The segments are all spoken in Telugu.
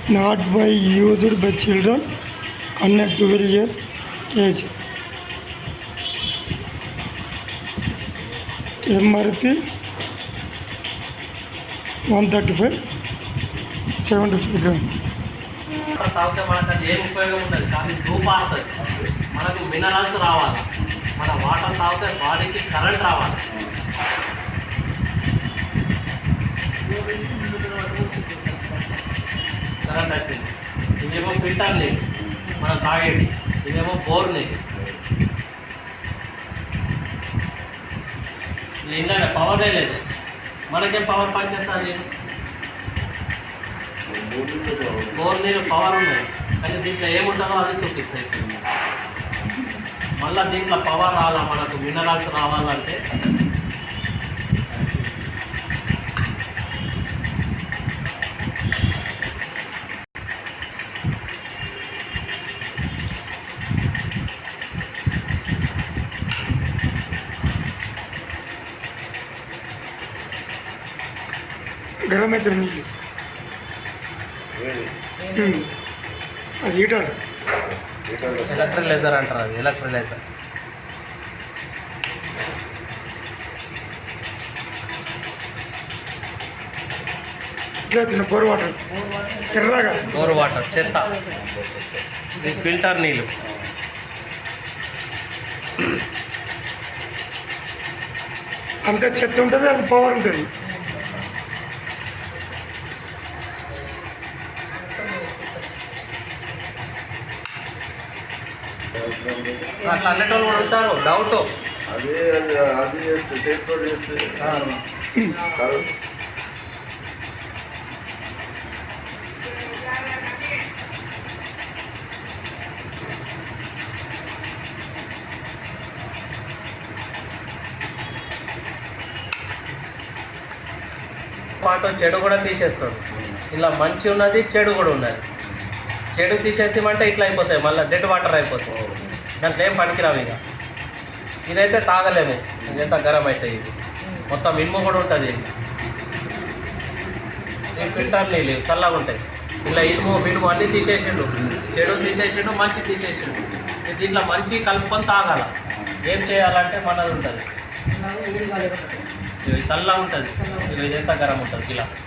not by used by children under 12 years age. MRP 135 75 gram. తాగితే మనకు అది ఏం ఉపయోగం ఉంటుంది, కానీ ధూపాడుతుంది. మనకు మినరల్స్ రావాలి, మన వాటర్ తాగితే బాడీకి కరెంట్ రావాలి. కరెంట్ వచ్చింది. ఇదేమో ఫిల్టర్ నీళ్ళు మనం తాగేది, ఇదేమో బోర్ నీళ్ళు. ఏంటంటే పవరే లేదు, మనకేం పవర్ పనిచేస్తుంది? బోర్ నీళ్ళు పవర్ ఉన్నాయి, కానీ దీంట్లో ఏముంటుందో అది చూపిస్తాయి. మళ్ళీ దీంట్లో పవర్ రావాలా, మనకు మినరల్స్ రావాలంటే గరం అయితే నీళ్ళు అది హీటర్, ఎలక్ట్రిలైజర్ అంటారు. అది ఎలక్ట్రిలైజర్. ఇట్లా తిన్న బోర్ వాటర్ ఎర్రగా, బోర్ వాటర్ చెత్త. ఇది ఫిల్టర్ నీళ్ళు. అంత చెత్త ఉంటుంది, అది పవర్ ఉంటుంది. అట్లా అన్నిటి కూడా ఉంటారు. డౌట్ అదే అది చేస్తే చేతితో చేస్తే పాటు చెడు కూడా తీసేస్తాడు. ఇలా మంచి ఉన్నది, చెడు కూడా ఉన్నది. చెడు తీసేసిమంటే ఇట్లా అయిపోతాయి, మళ్ళీ డెడ్ వాటర్ అయిపోతాయి. దాంట్లో ఏం పనికిరావు. ఇక ఇదైతే తాగలేము, ఇదంతా గరం అవుతాయి. ఇది మొత్తం ఇనుము కూడా ఉంటుంది. ఈ ఫిల్టర్ నీళ్ళు చల్లగా ఉంటాయి. ఇలా ఇనుము అన్నీ తీసేసిండు, చెడు తీసేసిండు, మంచి తీసేసిండు. దీంట్లో మంచి కలుపుకొని తాగాల. ఏం చేయాలంటే మనది ఉంటుంది, ఇది చల్లగా ఉంటుంది. ఇదంతా గరం ఉంటుంది. గిలాస్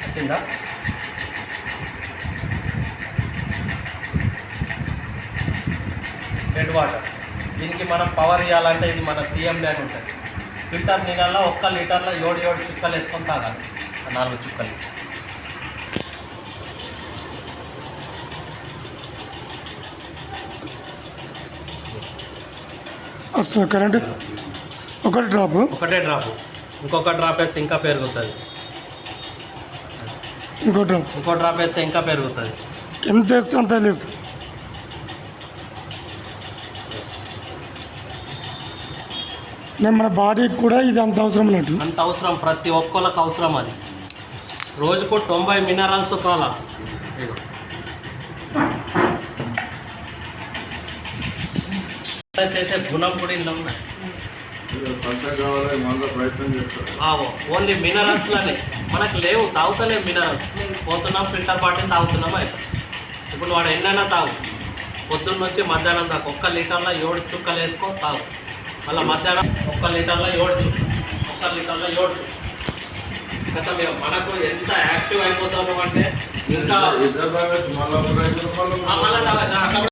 వచ్చిందా? Red water. దీనికి మనం పవర్ ఇవ్వాలంటే ఇది మన సీఎం ల్యాండ్ ఉంటుంది. ఫిల్టర్ నీళ్ళల్లో 1 లీటర్లో 7 చుక్కలు వేసుకొని తాగాలి. 4 చుక్కలు. వస్తుంది కరెంట్. ఒకటే డ్రాప్. ఇంకొక డ్రాప్ వేస్తే ఇంకా పెరుగుతుంది. ఇంకో డ్రాప్ వేస్తే ఇంకా పెరుగుతుంది. ఎంత వేస్తే అంత లేదు. నేను మన బాడీకి కూడా ఇది అంత అవసరం లేదు. అంత అవసరం, ప్రతి ఒక్కళ్ళకి అవసరం. అది రోజుకు 90 మినరల్స్ కావాలా. చేసే గుణం కూడా ఇలా ఉన్నాయి. ఓన్లీ మినరల్స్లోనే మనకు లేవు, తాగుతలేము మినరల్స్. పోతున్నాం ఫిల్టర్ బాటిల్ తాగుతున్నాం అయితే. ఇప్పుడు వాడు ఎన్నైనా తాగు, పొద్దున్న వచ్చి మధ్యాహ్నం దాకా 1 లీటర్లో 7 చుక్కలు వేసుకో తాగు. మళ్ళీ మధ్యాహ్నం 1 లీటర్లో 7 చుక్కలు, 1 లీటర్లో 7 చుక్కలు. కదా మేము మనకు ఎంత యాక్టివ్ అయిపోతాము అంటే ఇంకా మళ్ళీ తాగచ్చు.